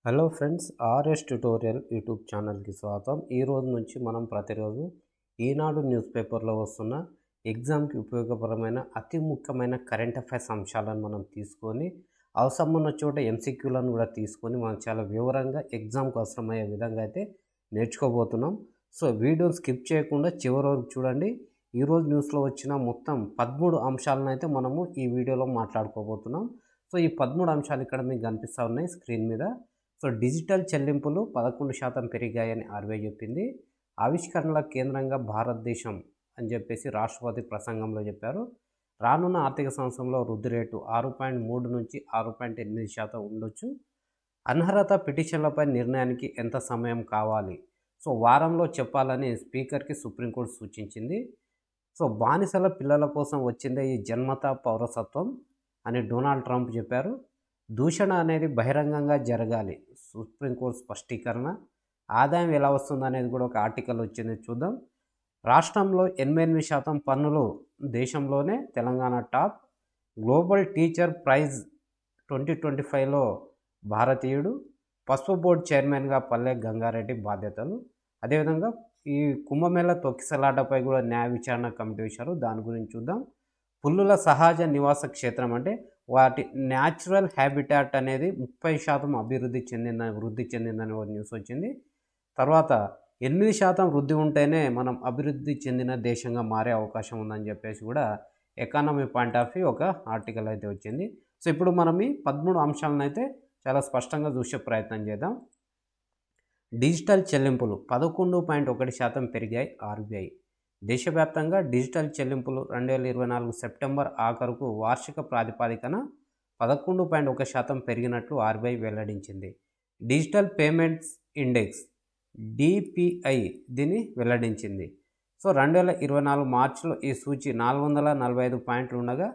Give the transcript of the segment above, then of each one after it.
Hello friends, RS tutorial YouTube ఛానల్కి స్వాగతం. ఈ రోజు నుంచి మనం ప్రతిరోజు ఈనాడు న్యూస్ పేపర్లో వస్తున్న ఎగ్జామ్కి ఉపయోగపరమైన అతి ముఖ్యమైన కరెంట్ అఫైర్స్ అంశాలను మనం తీసుకొని అవసరం ఉన్న చోట ఎంసీక్యూలను కూడా తీసుకొని మనం చాలా వివరంగా ఎగ్జామ్కి అవసరమయ్యే విధంగా అయితే నేర్చుకోబోతున్నాం. సో వీడియోని స్కిప్ చేయకుండా చివరి వరకు చూడండి. ఈరోజు న్యూస్లో వచ్చిన మొత్తం 13 అంశాలను అయితే మనము ఈ వీడియోలో మాట్లాడుకోబోతున్నాం. సో ఈ 13 అంశాలు ఇక్కడ మీకు కనిపిస్తూ ఉన్నాయి స్క్రీన్ మీద. సో డిజిటల్ చెల్లింపులు 11% పెరిగాయని ఆర్బీఐ చెప్పింది. ఆవిష్కరణల కేంద్రంగా భారతదేశం అని చెప్పేసి రాష్ట్రపతి ప్రసంగంలో చెప్పారు. రానున్న ఆర్థిక సంవత్సరంలో వృద్ధి రేటు 6.3 నుంచి 6.8% ఉండొచ్చు. అనర్హత పిటిషన్లపై నిర్ణయానికి ఎంత సమయం కావాలి? సో వారంలో చెప్పాలని స్పీకర్కి సుప్రీంకోర్టు సూచించింది. సో బానిసల పిల్లల కోసం వచ్చిందే ఈ జన్మతా పౌరసత్వం అని డొనాల్డ్ ట్రంప్ చెప్పారు. దూషణ అనేది బహిరంగంగా జరగాలి, సుప్రీంకోర్టు స్పష్టీకరణ. ఆదాయం ఎలా వస్తుంది అనేది కూడా ఒక ఆర్టికల్ వచ్చింది, చూద్దాం. రాష్ట్రంలో 88% పన్నులు, దేశంలోనే Telangana top. Global teacher prize 2025లో భారతీయుడు. పసుపు బోర్డు చైర్మన్గా పల్లె గంగారెడ్డి బాధ్యతలు. అదేవిధంగా ఈ కుంభమేళ తొక్కిసలాటపై కూడా న్యాయ విచారణ కమిటీ వేశారు, దాని గురించి చూద్దాం. పుల్లుల సహజ నివాస క్షేత్రం అంటే వాటి న్యాచురల్ హ్యాబిటాట్ అనేది 30% వృద్ధి చెందిందని ఒక న్యూస్ వచ్చింది. తర్వాత 8% వృద్ధి ఉంటేనే మనం అభివృద్ధి చెందిన దేశంగా మారే అవకాశం ఉందని చెప్పేసి కూడా ఎకానమీ పాయింట్ ఆఫ్ వ్యూ ఒక ఆర్టికల్ అయితే వచ్చింది. సో ఇప్పుడు మనం ఈ 13 అంశాలను అయితే చాలా స్పష్టంగా చూసే ప్రయత్నం చేద్దాం. డిజిటల్ చెల్లింపులు 11.1% పెరిగాయి ఆర్బీఐ. దేశవ్యాప్తంగా డిజిటల్ చెల్లింపులు 2024 సెప్టెంబర్ ఆఖరుకు వార్షిక ప్రాతిపదికన 11.1% పెరిగినట్లు ఆర్బీఐ వెల్లడించింది. డిజిటల్ పేమెంట్స్ ఇండెక్స్ డిపిఐ దీన్ని వెల్లడించింది. సో 2024 మార్చిలో ఈ సూచి 445 పాయింట్లు ఉండగా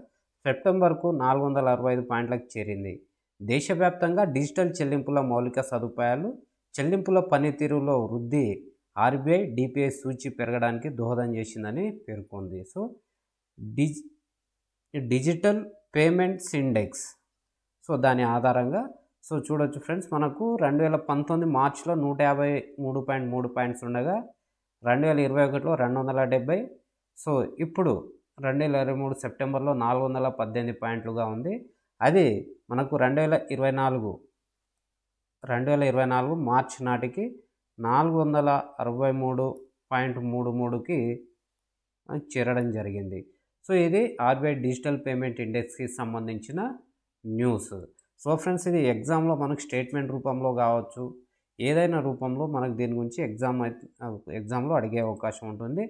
సెప్టెంబర్కు 465 పాయింట్లకు చేరింది. దేశవ్యాప్తంగా డిజిటల్ చెల్లింపుల మౌలిక సదుపాయాలు, చెల్లింపుల పనితీరులో వృద్ధి ఆర్బీఐ డిపిఐ సూచి పెరగడానికి దోహదం చేసిందని పేర్కొంది. So digital payments index, so దాని ఆధారంగా సో చూడొచ్చు ఫ్రెండ్స్, మనకు 2019 మార్చిలో 153.3 పాయింట్స్ ఉండగా 2021లో 270. సో ఇప్పుడు 2023 సెప్టెంబర్లో 418 పాయింట్లుగా ఉంది. అది మనకు 2024 మార్చి నాటికి 463.33కి చేరడం జరిగింది. సో ఇది ఆర్బీఐ డిజిటల్ పేమెంట్ ఇండెక్స్కి సంబంధించిన న్యూస్. సో ఫ్రెండ్స్, ఇది ఎగ్జామ్లో మనకు స్టేట్మెంట్ రూపంలో కావచ్చు, ఏదైనా రూపంలో మనకు దీని గురించి ఎగ్జామ్లో అడిగే అవకాశం ఉంటుంది.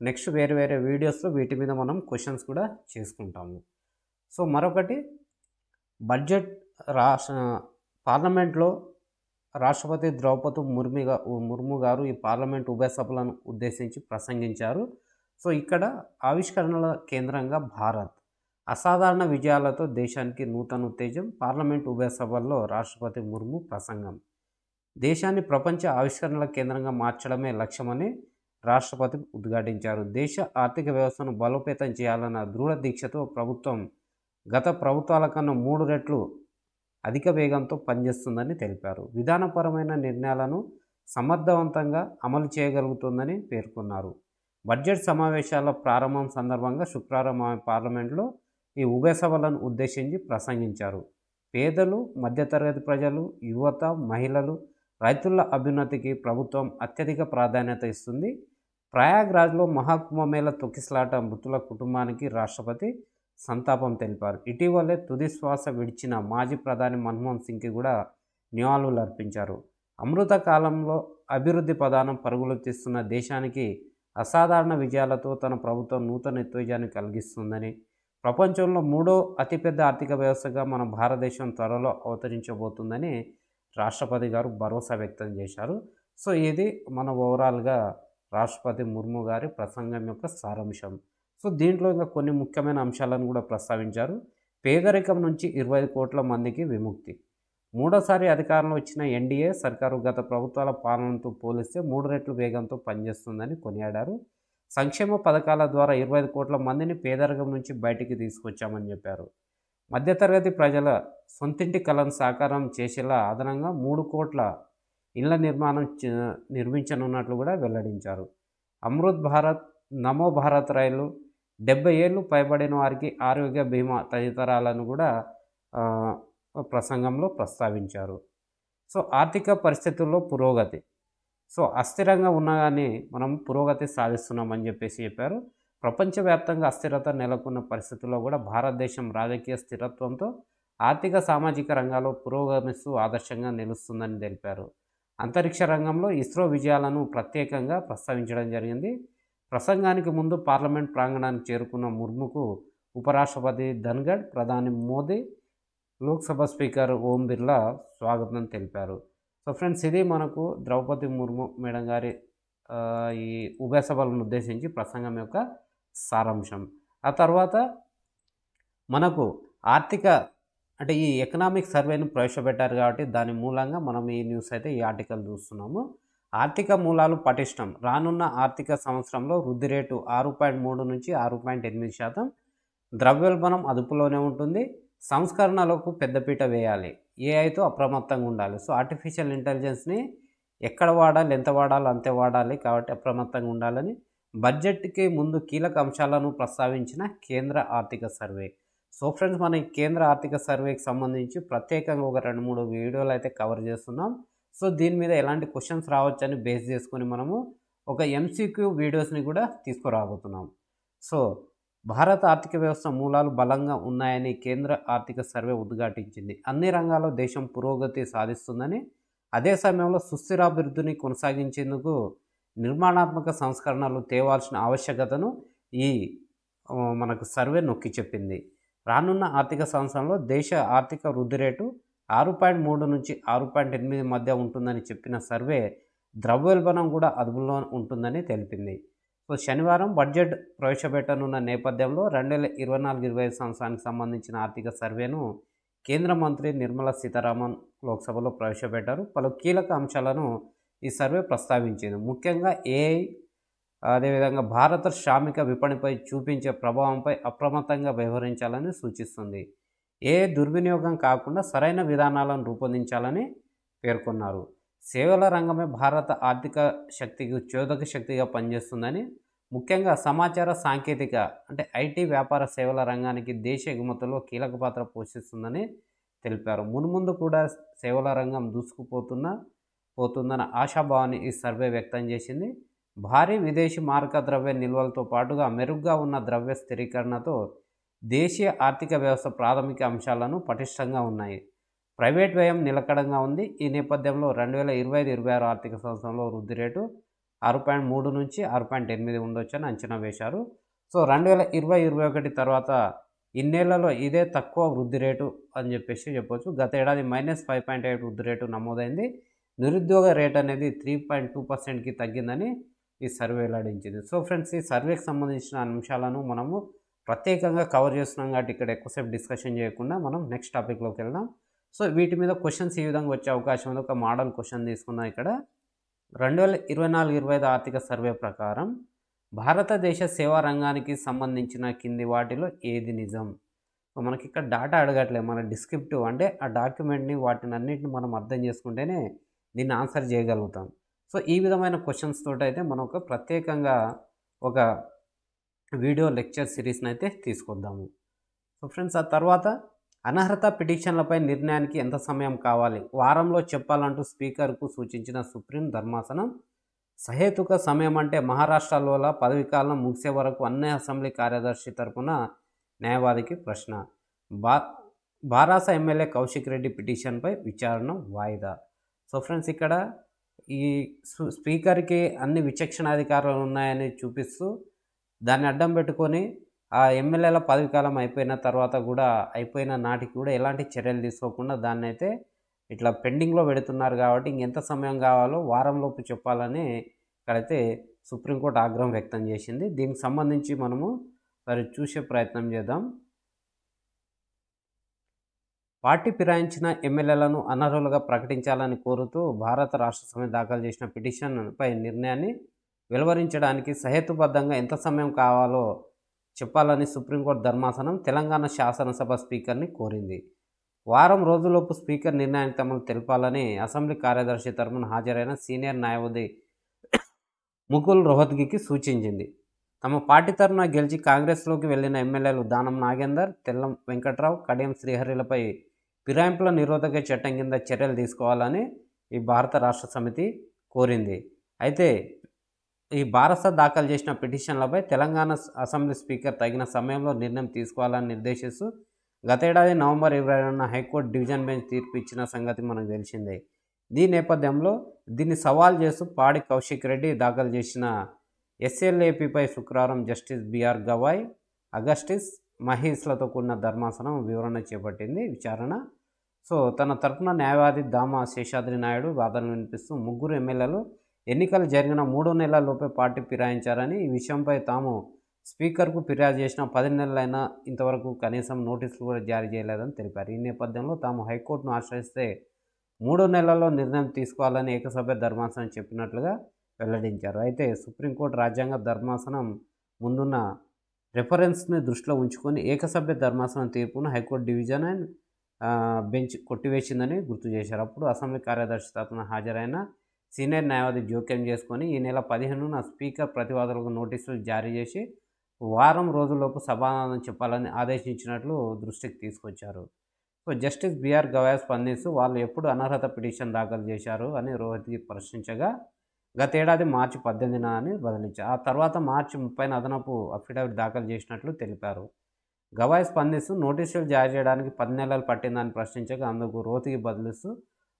నెక్స్ట్ వేరే వేరే వీడియోస్లో వీటి మీద మనం క్వశ్చన్స్ కూడా చేసుకుంటాము. సో మరొకటి, బడ్జెట్ పార్లమెంట్లో రాష్ట్రపతి ద్రౌపది ముర్ము గారు ఈ పార్లమెంట్ ఉభయ సభలను ఉద్దేశించి ప్రసంగించారు. సో ఇక్కడ ఆవిష్కరణల కేంద్రంగా భారత్, అసాధారణ విజయాలతో దేశానికి నూతన ఉత్తేజం. పార్లమెంట్ ఉభయ సభల్లో రాష్ట్రపతి ముర్ము ప్రసంగం. దేశాన్ని ప్రపంచ ఆవిష్కరణల కేంద్రంగా మార్చడమే లక్ష్యమని రాష్ట్రపతి ఉద్ఘాటించారు. దేశ ఆర్థిక వ్యవస్థను బలోపేతం చేయాలన్న దృఢ దీక్షతో ప్రభుత్వం గత ప్రభుత్వాల కన్నా 3 రెట్లు అధిక వేగంతో పనిచేస్తుందని తెలిపారు. విధానపరమైన నిర్ణయాలను సమర్థవంతంగా అమలు చేయగలుగుతుందని పేర్కొన్నారు. బడ్జెట్ సమావేశాల ప్రారంభం సందర్భంగా శుక్రవారం ఆమె పార్లమెంట్లో ఈ ఉభయ సభలను ఉద్దేశించి ప్రసంగించారు. పేదలు, మధ్యతరగతి ప్రజలు, యువత, మహిళలు, రైతుల అభ్యున్నతికి ప్రభుత్వం అత్యధిక ప్రాధాన్యత ఇస్తుంది. ప్రయాగ్రాజ్లో మహాకుంభమేళ తొక్కిసలాట మృతుల కుటుంబానికి రాష్ట్రపతి సంతాపం తెలిపారు. ఇటీవలే తుది శ్వాస విడిచిన మాజీ ప్రధాని మన్మోహన్ సింగ్కి కూడా నివాళులు అర్పించారు. అమృత కాలంలో అభివృద్ధి ప్రధానం పరుగులు తీస్తున్న దేశానికి అసాధారణ విజయాలతో తన ప్రభుత్వం నూతన ఉత్తేజాన్ని కలిగిస్తుందని, ప్రపంచంలో 3వ అతిపెద్ద ఆర్థిక వ్యవస్థగా మన భారతదేశం త్వరలో అవతరించబోతుందని రాష్ట్రపతి గారు భరోసా వ్యక్తం చేశారు. సో ఇది మన ఓవరాల్గా రాష్ట్రపతి ముర్ము గారి ప్రసంగం యొక్క సారాంశం. సో దీంట్లో ఇంకా కొన్ని ముఖ్యమైన అంశాలను కూడా ప్రస్తావించారు. పేదరికం నుంచి 25 కోట్ల మందికి విముక్తి. మూడోసారి అధికారంలో వచ్చిన ఎన్డీఏ సర్కారు గత ప్రభుత్వాల పాలనతో పోలిస్తే 3 రెట్లు వేగంతో పనిచేస్తుందని కొనియాడారు. సంక్షేమ పథకాల ద్వారా 25 కోట్ల మందిని పేదరికం నుంచి బయటికి తీసుకొచ్చామని చెప్పారు. మధ్యతరగతి ప్రజల సొంతింటి కలను సాకారం చేసేలా అదనంగా 3 కోట్ల ఇళ్ల నిర్మించనున్నట్లు కూడా వెల్లడించారు. అమృత్ భారత్, నమో భారత్ రైలు, 70 ఏళ్ళు పైబడిన వారికి ఆరోగ్య బీమా తదితరాలను కూడా ప్రసంగంలో ప్రస్తావించారు. సో ఆర్థిక పరిస్థితుల్లో పురోగతి. సో అస్థిరంగా ఉన్నా కానీ మనం పురోగతి సాధిస్తున్నామని చెప్పారు. ప్రపంచవ్యాప్తంగా అస్థిరత నెలకొన్న పరిస్థితుల్లో కూడా భారతదేశం రాజకీయ స్థిరత్వంతో ఆర్థిక సామాజిక రంగాల్లో పురోగమిస్తూ ఆదర్శంగా నిలుస్తుందని తెలిపారు. అంతరిక్ష రంగంలో ఇస్రో విజయాలను ప్రత్యేకంగా ప్రస్తావించడం జరిగింది. ప్రసంగానికి ముందు పార్లమెంట్ ప్రాంగణానికి చేరుకున్న ముర్ముకు ఉపరాష్ట్రపతి ధన్గడ్, ప్రధాని మోదీ, లోక్సభ స్పీకర్ ఓం బిర్లా స్వాగతం తెలిపారు. సో ఫ్రెండ్స్, ఇది మనకు ద్రౌపది ముర్ము మేడం గారి ఈ ఉభయ సభలను ఉద్దేశించి ప్రసంగం యొక్క సారాంశం. ఆ తర్వాత మనకు అంటే ఈ ఎకనామిక్ సర్వేను ప్రవేశపెట్టారు కాబట్టి దాని మూలంగా మనం ఈ న్యూస్ అయితే ఈ ఆర్టికల్ చూస్తున్నాము. ఆర్థిక మూలాలు పటిష్టం. రానున్న ఆర్థిక సంవత్సరంలో వృద్ధి రేటు 6.3 నుంచి 6.8%. ద్రవ్యోల్బణం అదుపులోనే ఉంటుంది. సంస్కరణలకు పెద్దపీట వేయాలి. ఏఐతో అప్రమత్తంగా ఉండాలి. సో ఆర్టిఫిషియల్ ఇంటెలిజెన్స్ని ఎక్కడ వాడాలి, ఎంత వాడాలో అంతే వాడాలి, కాబట్టి అప్రమత్తంగా ఉండాలని బడ్జెట్కి ముందు కీలక అంశాలను ప్రస్తావించిన కేంద్ర ఆర్థిక సర్వే. సో ఫ్రెండ్స్, మన ఈ కేంద్ర ఆర్థిక సర్వేకి సంబంధించి ప్రత్యేకంగా ఒక 2-3 వీడియోలు అయితే కవర్ చేస్తున్నాం. సో దీని మీద ఎలాంటి క్వశ్చన్స్ రావచ్చని బేస్ చేసుకొని మనము ఒక ఎంసీక్యూ వీడియోస్ని కూడా తీసుకురాబోతున్నాం. సో భారత ఆర్థిక వ్యవస్థ మూలాలు బలంగా ఉన్నాయని కేంద్ర ఆర్థిక సర్వే ఉద్ఘాటించింది. అన్ని రంగాల్లో దేశం పురోగతి సాధిస్తుందని, అదే సమయంలో సుస్థిరాభివృద్ధిని కొనసాగించేందుకు నిర్మాణాత్మక సంస్కరణలు తేవాల్సిన ఆవశ్యకతను ఈ మనకు సర్వే నొక్కి చెప్పింది. రానున్న ఆర్థిక సంవత్సరంలో దేశ ఆర్థిక వృద్ధి రేటు 6.3 నుంచి 6.8 మధ్య ఉంటుందని చెప్పిన సర్వే ద్రవ్యోల్బణం కూడా అదుపులో ఉంటుందని తెలిపింది. సో శనివారం బడ్జెట్ ప్రవేశపెట్టనున్న నేపథ్యంలో 2024-25 సంవత్సరానికి సంబంధించిన ఆర్థిక సర్వేను కేంద్ర మంత్రి నిర్మలా సీతారామన్ లోక్సభలో ప్రవేశపెట్టారు. పలు కీలక అంశాలను ఈ సర్వే ప్రస్తావించింది. ముఖ్యంగా ఏఐ, అదేవిధంగా భారత శ్రామిక విపణిపై చూపించే ప్రభావంపై అప్రమత్తంగా వ్యవహరించాలని సూచిస్తుంది. ఏ దుర్వినియోగం కాకుండా సరైన విధానాలను రూపొందించాలని పేర్కొన్నారు. సేవల రంగమే భారత ఆర్థిక శక్తికి చోదక శక్తిగా పనిచేస్తుందని, ముఖ్యంగా సమాచార సాంకేతిక అంటే ఐటీ వ్యాపార సేవల రంగానికి దేశ ఎగుమతుల్లో కీలక పాత్ర పోషిస్తుందని తెలిపారు. మున్ముందు కూడా సేవల రంగం దూసుకుపోతుందన్న ఆశాభావాన్ని ఈ సర్వే వ్యక్తం చేసింది. భారీ విదేశీ మారక ద్రవ్య నిల్వలతో పాటుగా మెరుగ్గా ఉన్న ద్రవ్య స్థిరీకరణతో దేశీయ ఆర్థిక వ్యవస్థ ప్రాథమిక అంశాలను పటిష్టంగా ఉన్నాయి. ప్రైవేట్ వ్యయం నిలకడంగా ఉంది. ఈ నేపథ్యంలో 2025-26 ఆర్థిక సంవత్సరంలో వృద్ధి రేటు 6.3 నుంచి 6.8 ఉండొచ్చని అంచనా వేశారు. సో 2020-21 తర్వాత ఇన్నేళ్లలో ఇదే తక్కువ వృద్ధి రేటు అని చెప్పొచ్చు. గత ఏడాది -5.8 వృద్ధి రేటు నమోదైంది. నిరుద్యోగ రేట్ అనేది 3.2%కి తగ్గిందని ఈ సర్వే వెల్లడించింది. సో ఫ్రెండ్స్, ఈ సర్వేకి సంబంధించిన అంశాలను మనము ప్రత్యేకంగా కవర్ చేస్తున్నాం కాబట్టి ఇక్కడ ఎక్కువసేపు డిస్కషన్ చేయకుండా మనం నెక్స్ట్ టాపిక్లోకి వెళ్దాం. సో వీటి మీద క్వశ్చన్స్ ఈ విధంగా వచ్చే అవకాశం ఉంది. ఒక మోడల్ క్వశ్చన్ తీసుకున్నాం ఇక్కడ. 2024-25 ఆర్థిక సర్వే ప్రకారం భారతదేశ సేవా రంగానికి సంబంధించిన కింది వాటిలో ఏది నిజం? సో మనకి ఇక్కడ డాటా అడగట్లేదు, మన డిస్క్రిప్టివ్ అంటే ఆ డాక్యుమెంట్ని వాటిని అన్నింటిని మనం అర్థం చేసుకుంటేనే దీన్ని ఆన్సర్ చేయగలుగుతాం. సో ఈ విధమైన క్వశ్చన్స్ తోటి అయితే మనం ఒక ప్రత్యేకంగా ఒక వీడియో లెక్చర్ సిరీస్ని అయితే తీసుకొద్దాము. సో ఫ్రెండ్స్, ఆ తర్వాత అనర్హత పిటిషన్లపై నిర్ణయానికి ఎంత సమయం కావాలి? వారంలో చెప్పాలంటూ స్పీకర్కు సూచించిన సుప్రీం ధర్మాసనం. సహేతుక సమయం అంటే మహారాష్ట్రలో పదవీకాలం ముగిసే వరకు అన్ని అసెంబ్లీ కార్యదర్శి తరపున న్యాయవాదికి ప్రశ్న. బారాస ఎమ్మెల్యే కౌశిక్ రెడ్డి పిటిషన్పై విచారణ వాయిదా. సో ఫ్రెండ్స్, ఇక్కడ ఈ స్పీకర్కి అన్ని విచక్షణాధికారాలు ఉన్నాయని చూపిస్తూ దాన్ని అడ్డం పెట్టుకొని ఆ ఎమ్మెల్యేల పదవీకాలం అయిపోయిన తర్వాత కూడా అయిపోయిన నాటికి కూడా ఎలాంటి చర్యలు తీసుకోకుండా దాన్ని అయితే ఇట్లా పెండింగ్లో పెడుతున్నారు. కాబట్టి ఇంకెంత సమయం కావాలో వారంలోపు చెప్పాలని ఇక్కడైతే సుప్రీంకోర్టు ఆగ్రహం వ్యక్తం చేసింది. దీనికి సంబంధించి మనము సరే చూసే ప్రయత్నం చేద్దాం. పార్టీ ఫిరాయించిన ఎమ్మెల్యేలను అనర్హులుగా ప్రకటించాలని కోరుతూ భారత రాష్ట్ర సమితి దాఖలు చేసిన పిటిషన్పై నిర్ణయాన్ని వెలువరించడానికి సహేతుబద్ధంగా ఎంత సమయం కావాలో చెప్పాలని సుప్రీంకోర్టు ధర్మాసనం తెలంగాణ శాసనసభ స్పీకర్ని కోరింది. వారం రోజుల్లోపు స్పీకర్ నిర్ణయానికి తమకు తెలపాలని అసెంబ్లీ కార్యదర్శి తరపున హాజరైన సీనియర్ న్యాయవాది ముకుల్ రోహత్గికి సూచించింది. తమ పార్టీ తరపున గెలిచి కాంగ్రెస్లోకి వెళ్లిన ఎమ్మెల్యేలు దానం నాగేందర్, తెల్లం వెంకట్రావు, కడియం శ్రీహరిలపై ఫిరాయింపుల నిరోధక చట్టం కింద చర్యలు తీసుకోవాలని ఈ భారత రాష్ట్ర సమితి కోరింది. అయితే ఈ భారత దాఖలు చేసిన పిటిషన్లపై తెలంగాణ అసెంబ్లీ స్పీకర్ తగిన సమయంలో నిర్ణయం తీసుకోవాలని నిర్దేశిస్తూ గతేడాది నవంబర్ 22న హైకోర్టు డివిజన్ బెంచ్ తీర్పు ఇచ్చిన సంగతి మనకు తెలిసిందే. ఈ నేపథ్యంలో దీన్ని సవాల్ చేస్తూ పాడి కౌశిక్ రెడ్డి దాఖలు చేసిన ఎస్ఎల్ఏపీపై శుక్రవారం జస్టిస్ బిఆర్ గవాయ్, అగస్టిస్ మహీస్లతో కూడిన ధర్మాసనం వివరణ చేపట్టింది విచారణ. తన తరపున న్యాయవాది దామ శేషాద్రి నాయుడు వాదనలు వినిపిస్తూ ముగ్గురు ఎమ్మెల్యేలు ఎన్నికలు జరిగిన 3 నెలల్లోపే పార్టీ ఫిరాయించారని, ఈ విషయంపై తాము స్పీకర్కు ఫిర్యాదు చేసిన 10 నెలలైనా ఇంతవరకు కనీసం నోటీసులు కూడా జారీ చేయలేదని తెలిపారు. ఈ నేపథ్యంలో తాము హైకోర్టును ఆశ్రయిస్తే 3 నెలల్లో నిర్ణయం తీసుకోవాలని ఏకసభ్య ధర్మాసనం చెప్పినట్లుగా వెల్లడించారు. అయితే సుప్రీంకోర్టు రాజ్యాంగ ధర్మాసనం ముందున్న రెఫరెన్స్ని దృష్టిలో ఉంచుకొని ఏకసభ్య ధర్మాసనం తీర్పును హైకోర్టు డివిజన్ అండ్ బెంచ్ కొట్టివేసిందని గుర్తు చేశారు. అప్పుడు అసెంబ్లీ కార్యదర్శి తరపున హాజరైన సీనియర్ న్యాయవాది జోక్యం చేసుకొని ఈ నెల 15న స్పీకర్ ప్రతివాదులకు నోటీసులు జారీ చేసి వారం రోజుల్లోపు సమాధానం చెప్పాలని ఆదేశించినట్లు దృష్టికి తీసుకొచ్చారు. జస్టిస్ బిఆర్ గవాయ్ స్పందిస్తూ వాళ్ళు ఎప్పుడు అనర్హత పిటిషన్ దాఖలు చేశారు అని రోహిత్కి ప్రశ్నించగా గతేడాది మార్చి 18న అని బదిలించారు. ఆ తర్వాత మార్చి 30న అదనపు అఫిడవిట్ దాఖలు చేసినట్లు తెలిపారు. గవాయ్ స్పందిస్తూ నోటీసులు జారీ చేయడానికి 10 నెలలు పట్టిందని ప్రశ్నించగా అందుకు రోహిత్కి బదిలిస్తూ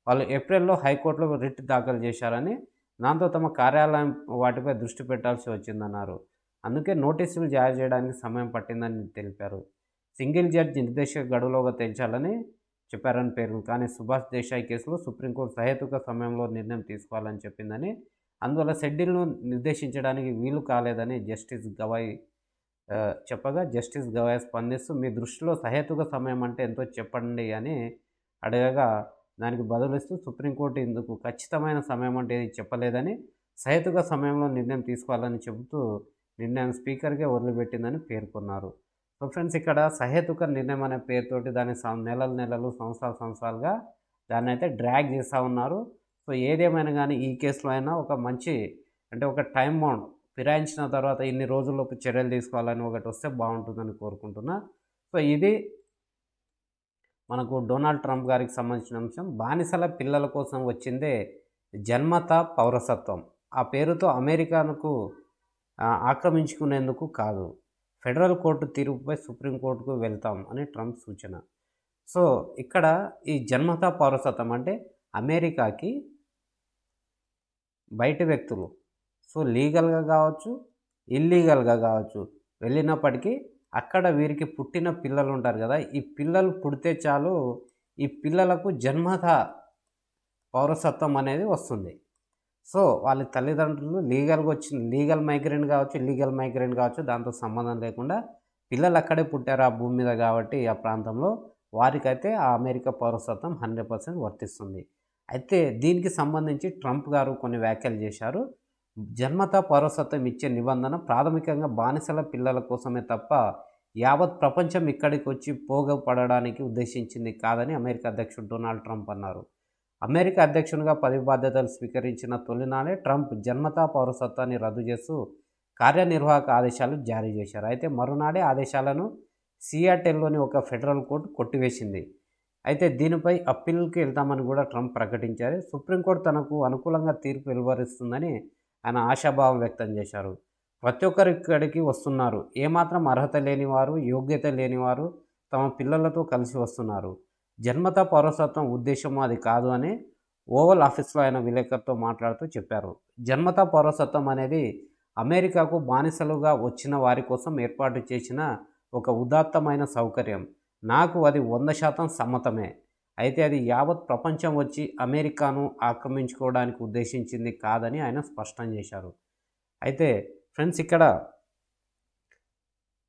వాళ్ళు ఏప్రిల్లో హైకోర్టులో రిట్ దాఖలు చేశారని, దాంతో తమ కార్యాలయం వాటిపై దృష్టి పెట్టాల్సి వచ్చిందన్నారు. అందుకే నోటీసులు జారీ చేయడానికి సమయం పట్టిందని తెలిపారు. సింగిల్ జడ్జి నిర్దేశక గడువులోగా తేల్చాలని చెప్పారని పేర్కొంది. కానీ సుభాష్ దేశాయ్ కేసులో సుప్రీంకోర్టు సహేతుక సమయంలో నిర్ణయం తీసుకోవాలని చెప్పిందని, అందువల్ల షెడ్యూల్ను నిర్దేశించడానికి వీలు కాలేదని జస్టిస్ గవాయ్ చెప్పగా జస్టిస్ గవాయ్ స్పందిస్తూ మీ దృష్టిలో సహేతుక సమయం అంటే ఎంతో చెప్పండి అని అడగగా దానికి బదులిస్తూ సుప్రీంకోర్టు ఇందుకు ఖచ్చితమైన సమయం అంటే ఏది చెప్పలేదని, సహేతుక సమయంలో నిర్ణయం తీసుకోవాలని చెబుతూ నిర్ణయం స్పీకర్కే వదిలిపెట్టిందని పేర్కొన్నారు. ఫ్రెండ్స్, ఇక్కడ సహేతుక నిర్ణయం అనే పేరుతోటి దాన్ని నెలలు సంవత్సరాలుగా దాన్ని అయితే డ్రాగ్ చేస్తూ ఉన్నారు. ఏదేమైనా కానీ ఈ కేసులో అయినా ఒక మంచి ఒక టైం బౌండ్ ఫిరాయించిన తర్వాత ఇన్ని రోజుల్లోపు చర్యలు తీసుకోవాలని ఒకటి వస్తే బాగుంటుందని కోరుకుంటున్నా. ఇది మనకు డొనాల్డ్ ట్రంప్ గారికి సంబంధించిన అంశం. బానిసల పిల్లల కోసం వచ్చిందే జన్మత పౌరసత్వం. ఆ పేరుతో అమెరికాను ఆక్రమించుకునేందుకు కాదు, ఫెడరల్ కోర్టు తీర్పుపై సుప్రీంకోర్టుకు వెళ్తాం అని ట్రంప్ సూచన. ఇక్కడ ఈ జన్మత పౌరసత్వం అంటే అమెరికాకి బయట వ్యక్తులు లీగల్గా కావచ్చు, ఇల్లీగల్గా కావచ్చు వెళ్ళినప్పటికీ అక్కడ వీరికి పుట్టిన పిల్లలు ఉంటారు కదా, ఈ పిల్లలు పుడితే చాలు ఈ పిల్లలకు జన్మత పౌరసత్వం అనేది వస్తుంది. వాళ్ళ తల్లిదండ్రులు లీగల్గా వచ్చిన లీగల్ మైగ్రెంట్ కావచ్చు, ఇల్లీగల్ మైగ్రెంట్ కావచ్చు, దాంతో సంబంధం లేకుండా పిల్లలు అక్కడే పుట్టారు ఆ భూమి మీద కాబట్టి ఆ ప్రాంతంలో వారికైతే ఆ అమెరికా పౌరసత్వం 100% వర్తిస్తుంది. అయితే దీనికి సంబంధించి ట్రంప్ గారు కొన్ని వ్యాఖ్యలు చేశారు. జన్మత పౌరసత్వం ఇచ్చే నిబంధన ప్రాథమికంగా బానిసల పిల్లల కోసమే తప్ప యావత్ ప్రపంచం ఇక్కడికి వచ్చి పోగపడడానికి ఉద్దేశించింది కాదని అమెరికా అధ్యక్షుడు డొనాల్డ్ ట్రంప్ అన్నారు. అమెరికా అధ్యక్షునిగా పదవి బాధ్యతలు స్వీకరించిన తొలినాడే ట్రంప్ జన్మత పౌరసత్వాన్ని రద్దు చేస్తూ కార్యనిర్వాహక ఆదేశాలు జారీ చేశారు. అయితే మరునాడే ఆదేశాలను సియాటెల్లోని ఒక ఫెడరల్ కోర్టు కొట్టివేసింది. అయితే దీనిపై అప్పీల్కి వెళ్తామని కూడా ట్రంప్ ప్రకటించారు. సుప్రీంకోర్టు తనకు అనుకూలంగా తీర్పు వెలువరిస్తుందని ఆయన ఆశాభావం వ్యక్తం చేశారు. ప్రతి ఒక్కరు ఇక్కడికి వస్తున్నారు, ఏమాత్రం అర్హత లేనివారు, యోగ్యత లేనివారు తమ పిల్లలతో కలిసి వస్తున్నారు. జన్మత పౌరసత్వం ఉద్దేశము అది కాదు అని ఓవల్ ఆఫీస్లో ఆయన విలేకరులతో మాట్లాడుతూ చెప్పారు. జన్మత పౌరసత్వం అనేది అమెరికాకు బానిసలుగా వచ్చిన వారి కోసం ఏర్పాటు చేసిన ఒక ఉదాత్తమైన సౌకర్యం. నాకు అది 100% సమ్మతమే. అయితే అది యావత్ ప్రపంచం వచ్చి అమెరికాను ఆక్రమించుకోవడానికి ఉద్దేశించింది కాదని ఆయన స్పష్టం చేశారు. అయితే ఫ్రెండ్స్, ఇక్కడ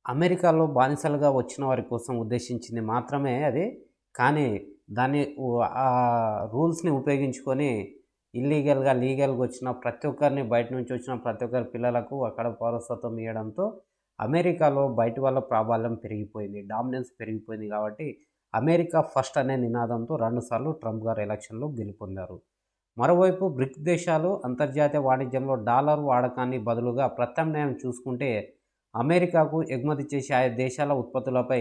అమెరికాలో బానిసలుగా వచ్చిన వారి కోసం ఉద్దేశించింది మాత్రమే అది, కానీ దాన్ని ఆ రూల్స్ని ఉపయోగించుకొని ఇల్లీగల్గా లీగల్గా వచ్చిన ప్రతి ఒక్కరిని, బయట నుంచి వచ్చిన ప్రతి ఒక్కరి పిల్లలకు అక్కడ పౌరసత్వం ఇవ్వడంతో అమెరికాలో బయటి వాళ్ళ ప్రాబల్యం పెరిగిపోయింది, డామినెన్స్ పెరిగిపోయింది కాబట్టి అమెరికా ఫస్ట్ అనే నినాదంతో రెండుసార్లు ట్రంప్ గారు ఎలక్షన్లో గెలుపొందారు. మరోవైపు బ్రిక్స్ దేశాలు అంతర్జాతీయ వాణిజ్యంలో డాలర్ వాడకాన్ని బదులుగా ప్రత్యామ్నాయం చూసుకుంటే అమెరికాకు ఎగుమతి చేసే ఆయా దేశాల ఉత్పత్తులపై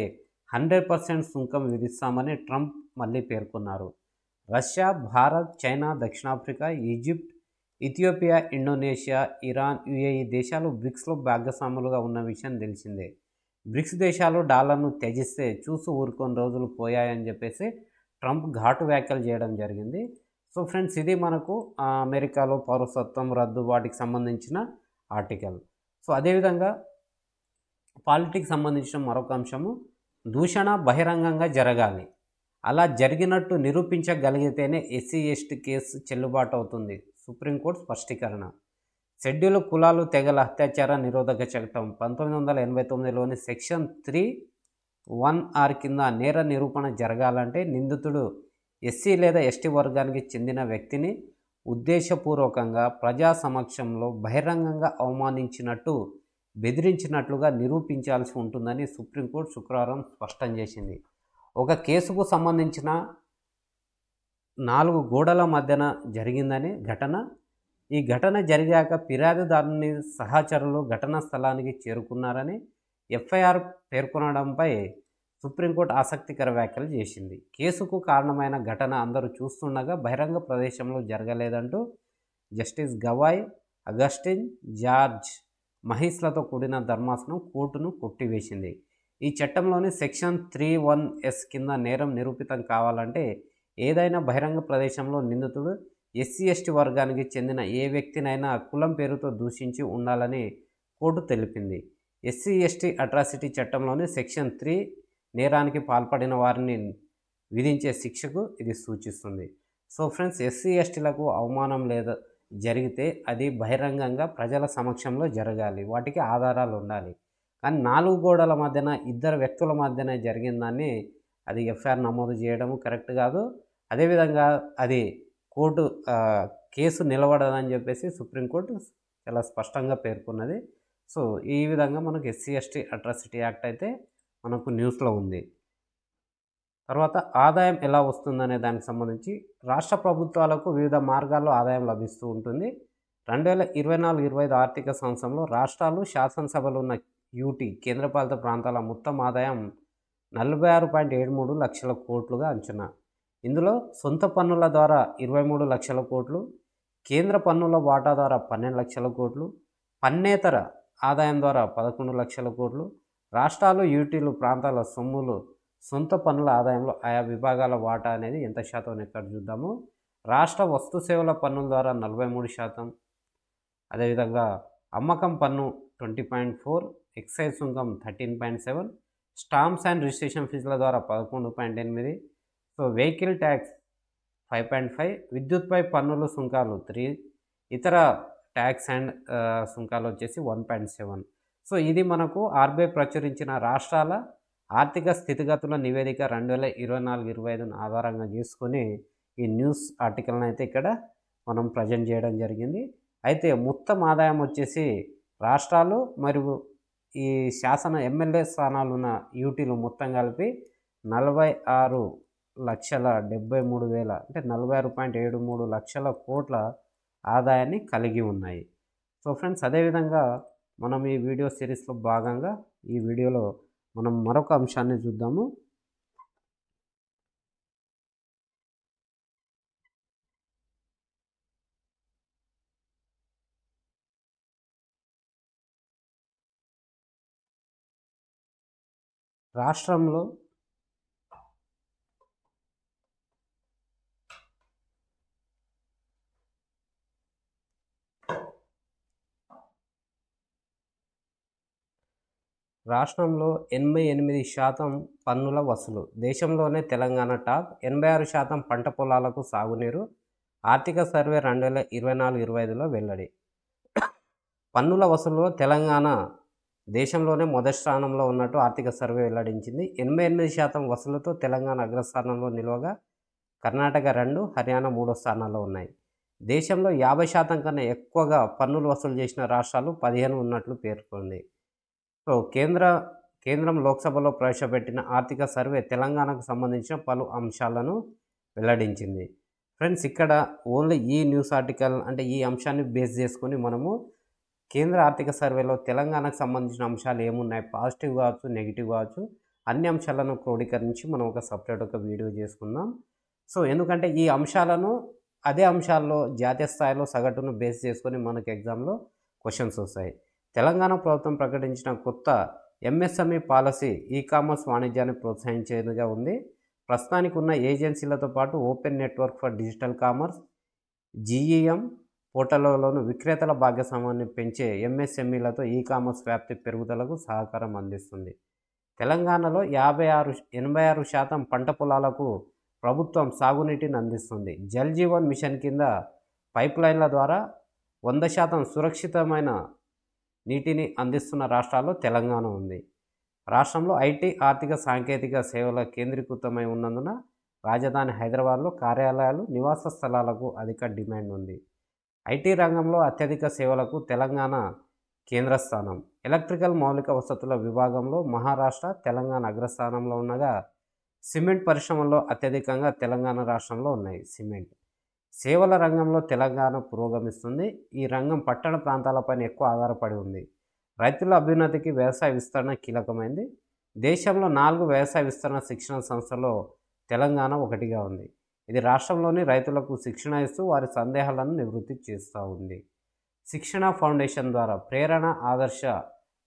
100% సుంకం విధిస్తామని ట్రంప్ మళ్ళీ పేర్కొన్నారు. రష్యా, భారత్, చైనా, దక్షిణాఫ్రికా, Egypt, Ethiopia, Indonesia, Iran, UAE దేశాలు బ్రిక్స్లో భాగస్వాములుగా ఉన్న విషయం తెలిసిందే. బ్రిక్స్ దేశాలు డాలర్ను త్యజిస్తే చూసి ఊరుకొని రోజులు పోయాయని చెప్పేసి ట్రంప్ ఘాటు వ్యాఖ్యలు చేయడం జరిగింది. సో ఫ్రెండ్స్, ఇది మనకు అమెరికాలో పౌరసత్వం రద్దు వాటికి సంబంధించిన ఆర్టికల్. సో అదేవిధంగా పాలిటిక్స్ సంబంధించిన మరొక అంశము, దూషణ బహిరంగంగా జరగాలి, అలా జరిగినట్టు నిరూపించగలిగితేనే ఎస్సీ ఎస్టీ కేసు చెల్లుబాటు అవుతుంది. సుప్రీంకోర్టు స్పష్టీకరణ. షెడ్యూల్ కులాలు తెగల అత్యాచార నిరోధక చట్టం 1989లోని సెక్షన్ 3(1)(r) కింద నేర నిరూపణ జరగాలంటే నిందితుడు ఎస్సీ లేదా ఎస్టీ వర్గానికి చెందిన వ్యక్తిని ఉద్దేశపూర్వకంగా ప్రజా సమక్షంలో బహిరంగంగా అవమానించినట్టు, బెదిరించినట్లుగా నిరూపించాల్సి ఉంటుందని సుప్రీంకోర్టు శుక్రవారం స్పష్టం చేసింది. ఒక కేసుకు సంబంధించిన 4 గోడల మధ్యన జరిగిందని ఘటన. ఈ ఘటన జరిగాక ఫిర్యాదుదారుని సహచరులు ఘటనా స్థలానికి చేరుకున్నారని ఎఫ్ఐఆర్ పేర్కొనడంపై సుప్రీంకోర్టు ఆసక్తికర వ్యాఖ్యలు చేసింది. కేసుకు కారణమైన ఘటన అందరూ చూస్తుండగా బహిరంగ ప్రదేశంలో జరగలేదంటూ జస్టిస్ గవాయ్, అగస్టిన్, జార్జ్ మహీస్లతో కూడిన ధర్మాసనం కోర్టును కొట్టివేసింది. ఈ చట్టంలోని సెక్షన్ 3(1)(s) కింద నేరం నిరూపితం కావాలంటే ఏదైనా బహిరంగ ప్రదేశంలో నిందితుడు ఎస్సీ ఎస్టీ వర్గానికి చెందిన ఏ వ్యక్తినైనా కులం పేరుతో దూషించి ఉండాలని కోర్టు తెలిపింది. ఎస్సీ ఎస్టీ అట్రాసిటీ చట్టంలోని సెక్షన్ 3 నేరానికి పాల్పడిన వారిని విధించే శిక్షకు ఇది సూచిస్తుంది. సో ఫ్రెండ్స్, ఎస్సీ ఎస్టీలకు అవమానం లేదా జరిగితే అది బహిరంగంగా ప్రజల సమక్షంలో జరగాలి, వాటికి ఆధారాలు ఉండాలి. కానీ 4 గోడల మధ్యన 2 వ్యక్తుల మధ్యన జరిగిందని అది ఎఫ్ఐఆర్ నమోదు చేయడం కరెక్ట్ కాదు. అదేవిధంగా అది కోర్టు కేసు నిలబడదని చెప్పేసి సుప్రీంకోర్టు చాలా స్పష్టంగా పేర్కొన్నది. సో ఈ విధంగా మనకు ఎస్సీ ఎస్టీ అట్రాసిటీ యాక్ట్ అయితే మనకు న్యూస్లో ఉంది. తర్వాత ఆదాయం ఎలా వస్తుందనే దానికి సంబంధించి రాష్ట్ర ప్రభుత్వాలకు వివిధ మార్గాల్లో ఆదాయం లభిస్తూ ఉంటుంది. 2024-25 ఆర్థిక సంవత్సరంలో రాష్ట్రాలు, శాసనసభలు ఉన్న యూటీ కేంద్రపాలిత ప్రాంతాల మొత్తం ఆదాయం 46.73 లక్షల కోట్లుగా అంచనా. ఇందులో సొంత పన్నుల ద్వారా 23 లక్షల కోట్లు, కేంద్ర పన్నుల వాటా ద్వారా 12 లక్షల కోట్లు, పన్నేతర ఆదాయం ద్వారా 11 లక్షల కోట్లు, రాష్ట్రాలు, యూటీలు ప్రాంతాల సొమ్ములు, సొంత పన్నుల ఆదాయంలో ఆయా విభాగాల వాటా అనేది ఎంత శాతం ఎక్కడ చూద్దాము. రాష్ట్ర వస్తు సేవల పన్నుల ద్వారా 43%, అదేవిధంగా అమ్మకం పన్ను 20.4%, ఎక్సైజ్ సుంకం 13.7%, స్టాంప్స్ అండ్ రిజిస్ట్రేషన్ ఫీజుల ద్వారా 11.8%, సో వెహికల్ ట్యాక్స్ 5.5%, విద్యుత్పై పన్నులు సుంకాలు 3%, ఇతర ట్యాక్స్ అండ్ సుంకాలు వచ్చేసి 1.7%. సో ఇది మనకు ఆర్బీఐ ప్రచురించిన రాష్ట్రాల ఆర్థిక స్థితిగతుల నివేదిక 2024-25 ఆధారంగా చేసుకొని ఈ న్యూస్ ఆర్టికల్ని అయితే ఇక్కడ మనం ప్రజెంట్ చేయడం జరిగింది. అయితే మొత్తం ఆదాయం వచ్చేసి రాష్ట్రాలు మరియు ఈ శాసన ఎమ్మెల్యే స్థానాలు ఉన్న యూటీలు మొత్తం కలిపి 46,73,000 అంటే 46.73 లక్షల కోట్ల ఆదాయాన్ని కలిగి ఉన్నాయి. సో ఫ్రెండ్స్, అదేవిధంగా మనం ఈ వీడియో సిరీస్లో భాగంగా ఈ వీడియోలో మనం మరొక అంశాన్ని చూద్దాము. రాష్ట్రంలో రాష్ట్రంలో 88% పన్నుల వసూలు. దేశంలోనే తెలంగాణ టాప్. 86% పంట పొలాలకు సాగునీరు. ఆర్థిక సర్వే 2024-25లో వెల్లడి. పన్నుల వసూలులో తెలంగాణ దేశంలోనే మొదటి స్థానంలో ఉన్నట్టు ఆర్థిక సర్వే వెల్లడించింది. 88% వసూలుతో తెలంగాణ అగ్రస్థానంలో నిలవగా కర్ణాటక 2, హర్యానా 3వ స్థానాల్లో ఉన్నాయి. దేశంలో 50% కన్నా ఎక్కువగా పన్నులు వసూలు చేసిన రాష్ట్రాలు 15 ఉన్నట్లు పేర్కొంది. సో సో కేంద్రం లోక్సభలో ప్రవేశపెట్టిన ఆర్థిక సర్వే తెలంగాణకు సంబంధించిన పలు అంశాలను వెల్లడించింది. ఫ్రెండ్స్, ఇక్కడ ఓన్లీ ఈ న్యూస్ ఆర్టికల్ అంటే ఈ అంశాన్ని బేస్ చేసుకొని మనము కేంద్ర ఆర్థిక సర్వేలో తెలంగాణకు సంబంధించిన అంశాలు ఏమున్నాయి, పాజిటివ్ కావచ్చు, నెగిటివ్ కావచ్చు, అన్ని అంశాలను క్రోడీకరించి మనం ఒక సపరేట్ ఒక వీడియో చేసుకుందాం. సో ఎందుకంటే ఈ అంశాలను అదే అంశాల్లో జాతీయ స్థాయిలో సగటును బేస్ చేసుకొని మనకు ఎగ్జామ్లో క్వశ్చన్స్ వస్తాయి. తెలంగాణ ప్రభుత్వం ప్రకటించిన కొత్త ఎంఎస్ఎంఈ పాలసీ ఈ కామర్స్ వాణిజ్యాన్ని ప్రోత్సహించేదిగా ఉంది. ప్రస్తుతానికి ఉన్న ఏజెన్సీలతో పాటు open network for digital commerce GEM పోర్టల్లోను విక్రేతల భాగస్వామ్యాన్ని పెంచే ఎంఎస్ఎంఈలతో ఈ కామర్స్ వ్యాప్తి పెరుగుదలకు సహకారం అందిస్తుంది. తెలంగాణలో 86% పంట పొలాలకు ప్రభుత్వం సాగునీటిని అందిస్తుంది. జల్ జీవన్ మిషన్ కింద పైప్ లైన్ల ద్వారా 100% సురక్షితమైన నీటిని అందిస్తున్న రాష్ట్రాల్లో తెలంగాణ ఉంది. రాష్ట్రంలో ఐటీ, ఆర్థిక, సాంకేతిక సేవల కేంద్రీకృతమై ఉన్నందున రాజధాని హైదరాబాద్లో కార్యాలయాలు, నివాస స్థలాలకు అధిక డిమాండ్ ఉంది. ఐటీ రంగంలో అత్యధిక సేవలకు తెలంగాణ కేంద్ర స్థానం. ఎలక్ట్రికల్ మౌలిక వసతుల విభాగంలో మహారాష్ట్ర, తెలంగాణ అగ్రస్థానంలో ఉండగా సిమెంట్ పరిశ్రమల్లో అత్యధికంగా తెలంగాణ రాష్ట్రంలో ఉన్నాయి. సిమెంట్ సేవల రంగంలో తెలంగాణ పురోగమిస్తుంది. ఈ రంగం పట్టణ ప్రాంతాలపైన ఎక్కువ ఆధారపడి ఉంది. రైతుల అభ్యున్నతికి వ్యవసాయ విస్తరణ కీలకమైంది. దేశంలో 4 వ్యవసాయ విస్తరణ శిక్షణ సంస్థల్లో తెలంగాణ ఒకటిగా ఉంది. ఇది రాష్ట్రంలోని రైతులకు శిక్షణ ఇస్తూ వారి సందేహాలను నివృత్తి చేస్తూ ఉంది. శిక్షణ ఫౌండేషన్ ద్వారా ప్రేరణ ఆదర్శ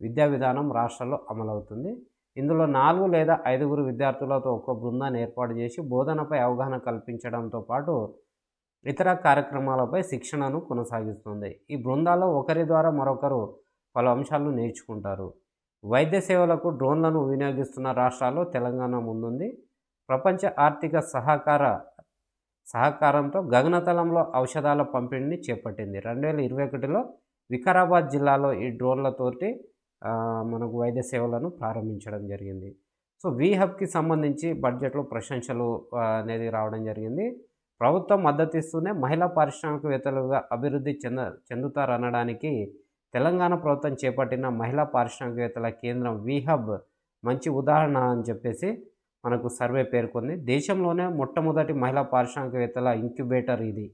విద్యా విధానం రాష్ట్రంలో అమలవుతుంది. ఇందులో 4 లేదా 5 విద్యార్థులతో ఒక బృందాన్ని ఏర్పాటు చేసి బోధనపై అవగాహన కల్పించడంతో పాటు ఇతర కార్యక్రమాలపై శిక్షణను కొనసాగిస్తుంది. ఈ బృందాల్లో ఒకరి ద్వారా మరొకరు పలు అంశాలను నేర్చుకుంటారు. వైద్య సేవలకు డ్రోన్లను వినియోగిస్తున్న రాష్ట్రాల్లో తెలంగాణ ముందుంది. ప్రపంచ ఆర్థిక సహకారంతో గగనతలంలో ఔషధాల పంపిణీని చేపట్టింది. 2021లో వికారాబాద్ జిల్లాలో ఈ డ్రోన్లతోటి మనకు వైద్య సేవలను ప్రారంభించడం జరిగింది. సో వీహబ్కి సంబంధించి బడ్జెట్లో ప్రశంసలు అనేది రావడం జరిగింది. ప్రభుత్వం మద్దతు ఇస్తూనే మహిళా పారిశ్రామికవేత్తలుగా అభివృద్ధి చెందుతారనడానికి తెలంగాణ ప్రభుత్వం చేపట్టిన మహిళా పారిశ్రామికవేత్తల కేంద్రం వీహబ్ మంచి ఉదాహరణ అని చెప్పేసి మనకు సర్వే పేర్కొంది. దేశంలోనే మొట్టమొదటి మహిళా పారిశ్రామికవేత్తల ఇంక్యుబేటర్ ఇది.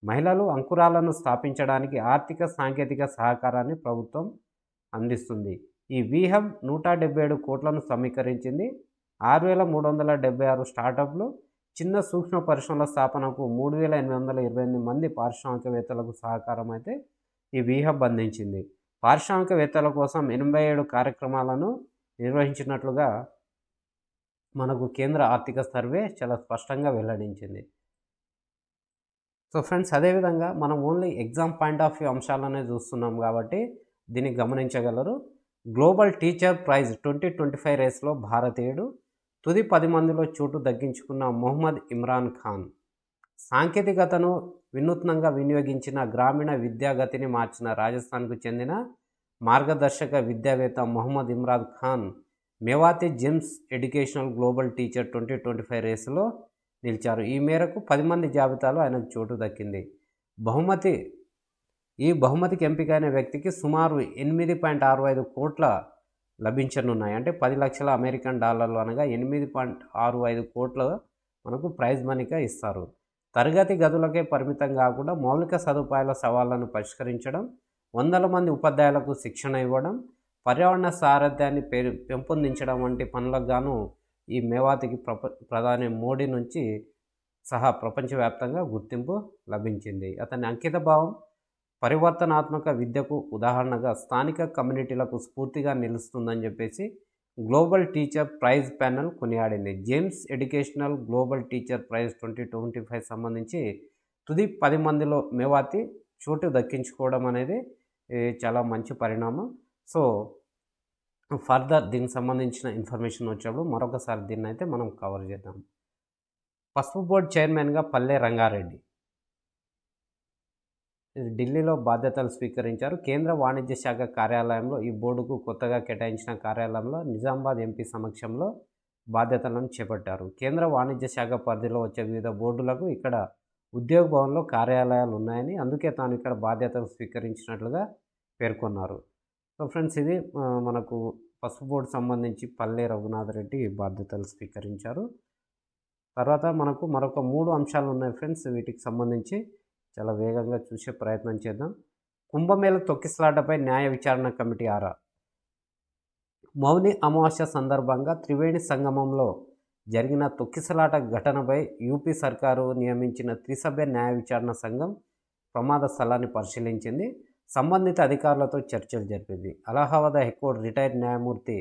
మహిళలు అంకురాలను స్థాపించడానికి ఆర్థిక, సాంకేతిక సహకారాన్ని ప్రభుత్వం అందిస్తుంది. ఈ వీహబ్ 177 కోట్లను సమీకరించింది. 6376 స్టార్టప్లు, చిన్న సూక్ష్మ పరిశ్రమల స్థాపనకు 3828 మంది పారిశ్రామికవేత్తలకు సహకారం అయితే ఈ వీహబ్ అందించింది. పారిశ్రామికవేత్తల కోసం 87 కార్యక్రమాలను నిర్వహించినట్లుగా మనకు కేంద్ర ఆర్థిక సర్వే చాలా స్పష్టంగా వెల్లడించింది. సో ఫ్రెండ్స్, అదేవిధంగా మనం only exam point of view అంశాలనే చూస్తున్నాం కాబట్టి దీన్ని గమనించగలరు. గ్లోబల్ టీచర్ ప్రైజ్ 2025 రేస్లో భారతీయుడు, తుది 10 మందిలో చోటు దక్కించుకున్న మొహమ్మద్ ఇమ్రాన్ ఖాన్. సాంకేతికతను వినూత్నంగా వినియోగించిన గ్రామీణ విద్యాగతిని మార్చిన రాజస్థాన్కు చెందిన మార్గదర్శక విద్యావేత్త Mohammed Imran Khan Mewati James educational global teacher 2025 రేసులో నిలిచారు. ఈ మేరకు 10 మంది జాబితాలో ఆయనకు చోటు దక్కింది. ఈ బహుమతికి ఎంపికైన వ్యక్తికి సుమారు 8.65 కోట్ల లభించనున్నాయి. అంటే 10 లక్షల అమెరికన్ డాలర్లు అనగా 8.65 కోట్ల మనకు ప్రైజ్ మనీగా ఇస్తారు. తరగతి గదులకే పరిమితం కాకుండా మౌలిక సదుపాయాల సవాళ్లను పరిష్కరించడం, వందల మంది ఉపాధ్యాయులకు శిక్షణ ఇవ్వడం, పర్యావరణ సారథ్యాన్ని పెంపొందించడం వంటి పనులకు గాను ఈ మేవాతికి ప్రధాని మోడీ నుంచి సహా ప్రపంచవ్యాప్తంగా గుర్తింపు లభించింది. అతని అంకితభావం పరివర్తనాత్మక విద్యకు ఉదాహరణగా స్థానిక కమ్యూనిటీలకు స్ఫూర్తిగా నిలుస్తుందని చెప్పేసి గ్లోబల్ టీచర్ ప్రైజ్ ప్యానెల్ కొనియాడింది. James educational global teacher prize 2025 సంబంధించి తుది 10 మందిలో మేవాతి చోటు దక్కించుకోవడం అనేది చాలా మంచి పరిణామం. సో ఫర్దర్ దీనికి సంబంధించిన ఇన్ఫర్మేషన్ వచ్చినప్పుడు మరొకసారి దీన్ని అయితే మనం కవర్ చేద్దాం. పసుపు బోర్డు చైర్మన్గా పల్లె రంగారెడ్డి ఢిల్లీలో బాధ్యతలు స్వీకరించారు. కేంద్ర వాణిజ్య శాఖ కార్యాలయంలో ఈ బోర్డుకు కొత్తగా కేటాయించిన కార్యాలయంలో నిజామాబాద్ ఎంపీ సమక్షంలో బాధ్యతలను చేపట్టారు. కేంద్ర వాణిజ్య శాఖ పరిధిలో వచ్చే వివిధ బోర్డులకు ఇక్కడ ఉద్యోగ భవన్లో కార్యాలయాలు ఉన్నాయని, అందుకే తాను ఇక్కడ బాధ్యతలు స్వీకరించినట్లుగా పేర్కొన్నారు. సో ఫ్రెండ్స్ ఇది మనకు పసుపు బోర్డు సంబంధించి పల్లె రఘునాథ్ రెడ్డి బాధ్యతలు స్వీకరించారు. తర్వాత మనకు మరొక 3 అంశాలు ఉన్నాయి ఫ్రెండ్స్. వీటికి సంబంధించి చాలా వేగంగా చూసే ప్రయత్నం చేద్దాం. కుంభమేళ తొక్కిసలాటపై న్యాయ విచారణ కమిటీ ఆరా. మౌని అమావాస్య సందర్భంగా త్రివేణి సంగమంలో జరిగిన తొక్కిసలాట ఘటనపై యూపీ సర్కారు నియమించిన త్రిసభ్య న్యాయ విచారణ సంఘం ప్రమాద స్థలాన్ని పరిశీలించింది. సంబంధిత అధికారులతో చర్చలు జరిపింది. అలహాబాద్ హైకోర్టు రిటైర్డ్ న్యాయమూర్తి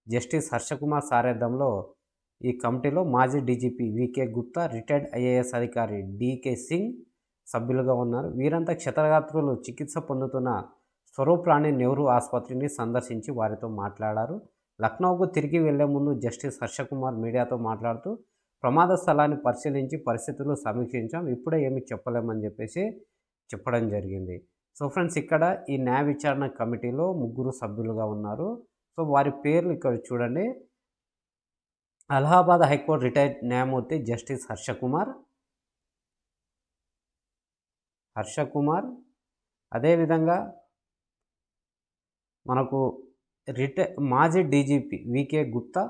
జస్టిస్ హర్షకుమార్ సారథ్యంలో ఈ కమిటీలో మాజీ DGP VK Gupta, retired IAS అధికారి డీకే సింగ్ సభ్యులుగా ఉన్నారు. వీరంతా క్షతగాత్రులు చికిత్స పొందుతున్న స్వరూప్ రాణి నెహ్రూ ఆసుపత్రిని సందర్శించి వారితో మాట్లాడారు. లక్నోకు తిరిగి వెళ్లే ముందు జస్టిస్ హర్షకుమార్ మీడియాతో మాట్లాడుతూ ప్రమాద స్థలాన్ని పరిశీలించి పరిస్థితులు సమీక్షించాం, ఇప్పుడే ఏమి చెప్పలేమని చెప్పడం జరిగింది. సో ఫ్రెండ్స్ ఇక్కడ ఈ న్యాయ విచారణ కమిటీలో 3 సభ్యులుగా ఉన్నారు. సో వారి పేర్లు ఇక్కడ చూడండి. అలహాబాద్ హైకోర్టు రిటైర్డ్ న్యాయమూర్తి జస్టిస్ హర్షకుమార్, అదేవిధంగా మనకు మాజీ డీజీపీ వికే గుప్తా,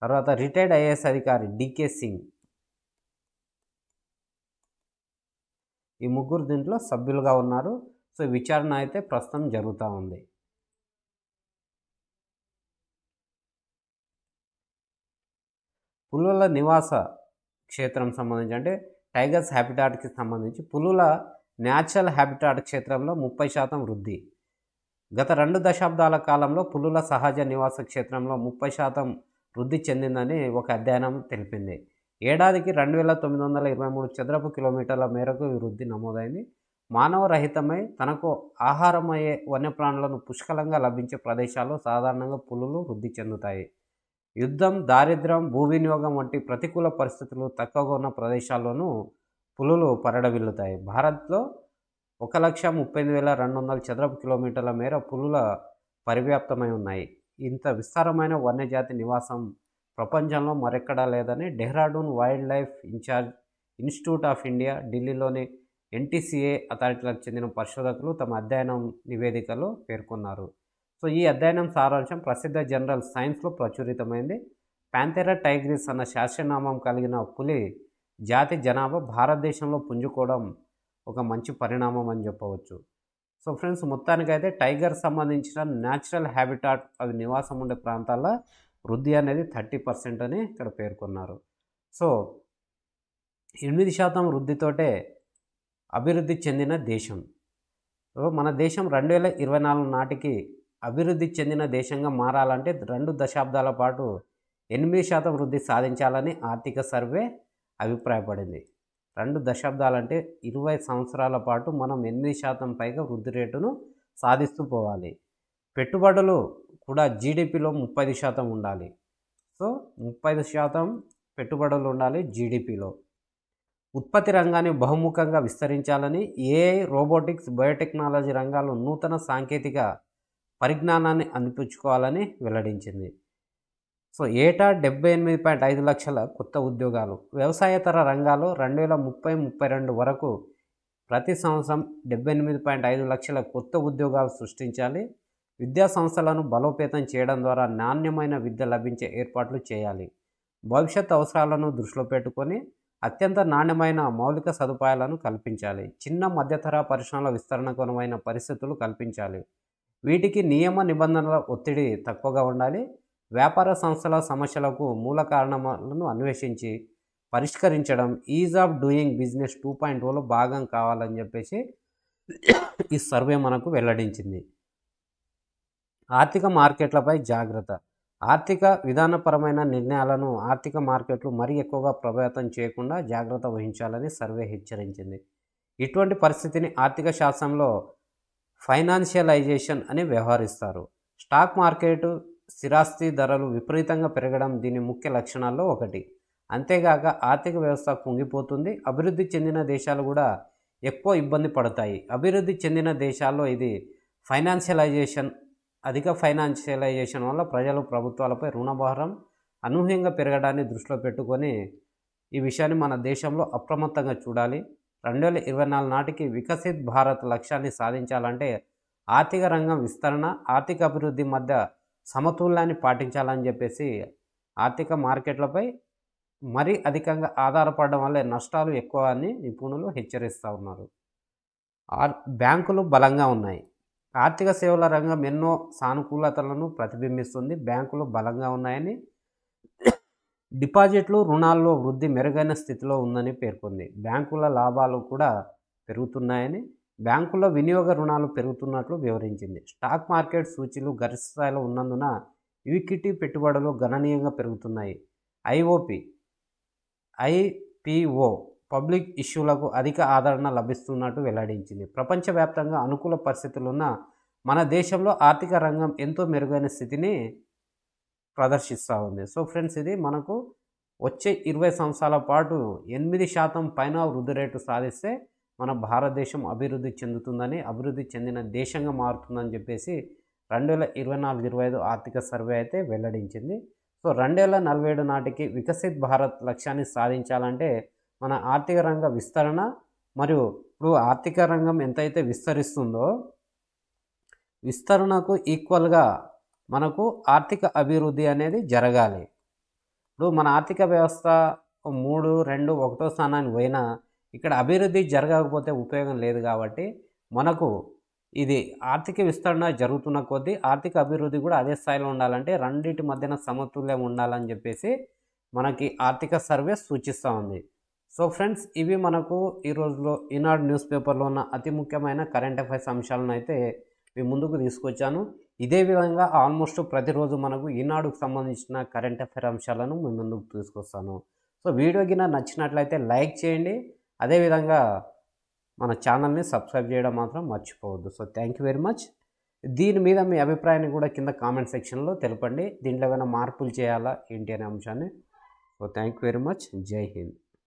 తర్వాత రిటైర్డ్ ఐఏఎస్ అధికారి డీకే సింగ్. ఈ 3 దీంట్లో సభ్యులుగా ఉన్నారు. సో విచారణ అయితే ప్రస్తుతం జరుగుతూ ఉంది. పులుల నివాస క్షేత్రం సంబంధించి అంటే టైగర్స్ హ్యాబిటాట్కి సంబంధించి పులుల న్యాచురల్ హ్యాబిటాట్ క్షేత్రంలో 30% వృద్ధి. గత 2 దశాబ్దాల కాలంలో పులుల సహజ నివాస క్షేత్రంలో 30% వృద్ధి చెందిందని ఒక అధ్యయనం తెలిపింది. ఏడాదికి 2923 చదరపు కిలోమీటర్ల మేరకు ఈ వృద్ధి నమోదైంది. మానవ రహితమై తనకు ఆహారమయ్యే వన్యప్రాణులను పుష్కలంగా లభించే ప్రదేశాల్లో సాధారణంగా పులులు వృద్ధి చెందుతాయి. యుద్ధం, దారిద్ర్యం, భూ వినియోగం వంటి ప్రతికూల పరిస్థితులు తక్కువగా ఉన్న ప్రదేశాల్లోనూ పులులు పరడవిల్లుతాయి. భారత్లో 1,38,200 చదరపు కిలోమీటర్ల మేర పులుల పరివ్యాప్తమై ఉన్నాయి. ఇంత విస్తారమైన వన్యజాతి నివాసం ప్రపంచంలో మరెక్కడా లేదని Dehradun wild life institute of India, ఢిల్లీలోని ఎన్టీసీఏ అథారిటీలకు చెందిన పరిశోధకులు తమ అధ్యయనం నివేదికలో పేర్కొన్నారు. సో ఈ అధ్యయనం సారాంశం ప్రసిద్ధ జర్నల్ సైన్స్లో ప్రచురితమైంది. ప్యాంథెరా టైగ్రిస్ అన్న శాస్త్రనామం కలిగిన పులి జాతి జనాభా భారతదేశంలో పుంజుకోవడం ఒక మంచి పరిణామం అని చెప్పవచ్చు. సో ఫ్రెండ్స్ మొత్తానికైతే టైగర్ సంబంధించిన న్యాచురల్ హ్యాబిటాట్ అవి నివాసం ఉండే ప్రాంతాల్లో వృద్ధి అనేది 30% అని ఇక్కడ పేర్కొన్నారు. సో 8% వృద్ధితోటే అభివృద్ధి చెందిన దేశం. మన దేశం 2024 నాటికి అభివృద్ధి చెందిన దేశంగా మారాలంటే 2 దశాబ్దాల పాటు 8% వృద్ధి సాధించాలని ఆర్థిక సర్వే అభిప్రాయపడింది. 2 దశాబ్దాలంటే 20 సంవత్సరాల పాటు మనం 8% పైగా వృద్ధి రేటును సాధిస్తూ పోవాలి. పెట్టుబడులు కూడా జీడిపిలో 30% ఉండాలి. సో 30% పెట్టుబడులు ఉండాలి జీడిపిలో. ఉత్పత్తి రంగాన్ని బహుముఖంగా విస్తరించాలని ఏఐ, రోబోటిక్స్, బయోటెక్నాలజీ రంగాల్లో నూతన సాంకేతిక పరిజ్ఞానాన్ని అందిపుచ్చుకోవాలని వెల్లడించింది. సో ఏటా 78.5 లక్షల కొత్త ఉద్యోగాలు. వ్యవసాయేతర రంగాల్లో 2030-32 వరకు ప్రతి సంవత్సరం 78.5 లక్షల కొత్త ఉద్యోగాలు సృష్టించాలి. విద్యా సంస్థలను బలోపేతం చేయడం ద్వారా నాణ్యమైన విద్య లభించే ఏర్పాట్లు చేయాలి. భవిష్యత్ అవసరాలను దృష్టిలో పెట్టుకొని అత్యంత నాణ్యమైన మౌలిక సదుపాయాలను కల్పించాలి. చిన్న మధ్యతరహా పరిశ్రమల విస్తరణకు అనువైన పరిస్థితులు కల్పించాలి. వీటికి నియమ నిబంధనల ఒత్తిడి తక్కువగా ఉండాలి. వ్యాపార సంస్థల సమస్యలకు మూల కారణాలను అన్వేషించి పరిష్కరించడం ఈజ్ ఆఫ్ డూయింగ్ బిజినెస్ 2.0లో భాగం కావాలని చెప్పేసి ఈ సర్వే మనకు వెల్లడించింది. ఆర్థిక మార్కెట్లపై జాగ్రత్త. ఆర్థిక విధానపరమైన నిర్ణయాలను ఆర్థిక మార్కెట్లు మరీ ఎక్కువగా ప్రభావితం చేయకుండా జాగ్రత్త వహించాలని సర్వే హెచ్చరించింది. ఇటువంటి పరిస్థితిని ఆర్థిక శాస్త్రంలో ఫైనాన్షియలైజేషన్ అని వ్యవహరిస్తారు. స్టాక్ మార్కెట్, స్థిరాస్తి ధరలు విపరీతంగా పెరగడం దీని ముఖ్య లక్షణాల్లో ఒకటి. అంతేగాక ఆర్థిక వ్యవస్థ కుంగిపోతుంది. అభివృద్ధి చెందిన దేశాలు కూడా ఎక్కువ ఇబ్బంది పడతాయి. అభివృద్ధి చెందిన దేశాల్లో ఇది అధిక ఫైనాన్షియలైజేషన్ వల్ల ప్రజలు ప్రభుత్వాలపై రుణభారం అనూహ్యంగా పెరగడాన్ని దృష్టిలో పెట్టుకొని ఈ విషయాన్ని మన దేశంలో అప్రమత్తంగా చూడాలి. 2024 నాటికి వికసిత్ భారత్ లక్ష్యాన్ని సాధించాలంటే ఆర్థిక రంగం విస్తరణ, ఆర్థిక అభివృద్ధి మధ్య సమతుల్యాన్ని పాటించాలని చెప్పేసి ఆర్థిక మార్కెట్లపై మరీ అధికంగా ఆధారపడడం వల్లే నష్టాలు ఎక్కువ అని నిపుణులు హెచ్చరిస్తూ ఉన్నారు. బ్యాంకులు బలంగా ఉన్నాయి. ఆర్థిక సేవల రంగం ఎన్నో సానుకూలతలను ప్రతిబింబిస్తుంది. బ్యాంకులు బలంగా ఉన్నాయని, డిపాజిట్లు, రుణాల్లో వృద్ధి మెరుగైన స్థితిలో ఉందని పేర్కొంది. బ్యాంకుల లాభాలు కూడా పెరుగుతున్నాయని, బ్యాంకుల్లో వినియోగ రుణాలు పెరుగుతున్నట్లు వివరించింది. స్టాక్ మార్కెట్ సూచీలు గరిష్ట స్థాయిలో ఉన్నందున ఈక్విటీ పెట్టుబడులు గణనీయంగా పెరుగుతున్నాయి. ఐపీఓ పబ్లిక్ ఇష్యూలకు అధిక ఆదరణ లభిస్తున్నట్టు వెల్లడించింది. ప్రపంచవ్యాప్తంగా అనుకూల పరిస్థితులున్న మన దేశంలో ఆర్థిక రంగం ఎంతో మెరుగైన స్థితిని ప్రదర్శిస్తూ ఉంది. సో ఫ్రెండ్స్, ఇది మనకు వచ్చే 20 సంవత్సరాల పాటు 8% పైన వృద్ధి రేటు సాధిస్తే మన భారతదేశం అభివృద్ధి చెందుతుందని, అభివృద్ధి చెందిన దేశంగా మారుతుందని చెప్పేసి 2024-25 ఆర్థిక సర్వే అయితే వెల్లడించింది. సో 2047 నాటికి వికసిత్ భారత్ లక్ష్యాన్ని సాధించాలంటే మన ఆర్థిక రంగ విస్తరణ, మరియు ఇప్పుడు ఆర్థిక రంగం ఎంతైతే విస్తరిస్తుందో విస్తరణకు ఈక్వల్గా మనకు ఆర్థిక అభివృద్ధి అనేది జరగాలి. ఇప్పుడు మన ఆర్థిక వ్యవస్థ 3, 2, 1 స్థానానికి పోయినా ఇక్కడ అభివృద్ధి జరగకపోతే ఉపయోగం లేదు. కాబట్టి మనకు ఇది ఆర్థిక విస్తరణ జరుగుతున్న కొద్దీ ఆర్థిక అభివృద్ధి కూడా అదే స్థాయిలో ఉండాలంటే రెండింటి మధ్యన సమతుల్యం ఉండాలని చెప్పేసి మనకి ఆర్థిక సర్వే సూచిస్తూ ఉంది. సో ఫ్రెండ్స్, ఇవి మనకు ఈ రోజులో ఈనాడు న్యూస్ పేపర్లో ఉన్న అతి ముఖ్యమైన కరెంట్ అఫైర్స్ అంశాలను అయితే మీ ముందుకు తీసుకొచ్చాను. ఇదే విధంగా ఆల్మోస్ట్ ప్రతిరోజు మనకు ఈనాడుకు సంబంధించిన కరెంట్ అఫైర్ అంశాలను మీ ముందుకు తీసుకొస్తాను. సో వీడియో గిన నచ్చినట్లయితే లైక్ చేయండి. అదేవిధంగా మన ఛానల్ని సబ్స్క్రైబ్ చేయడం మాత్రం మర్చిపోవద్దు. So thank you very much. దీని మీద మీ అభిప్రాయాన్ని కూడా కింద కామెంట్ సెక్షన్లో తెలపండి. దీంట్లో ఏమైనా మార్పులు చేయాలా ఏంటి అనే అంశాన్ని. So thank you very much. జై హింద్.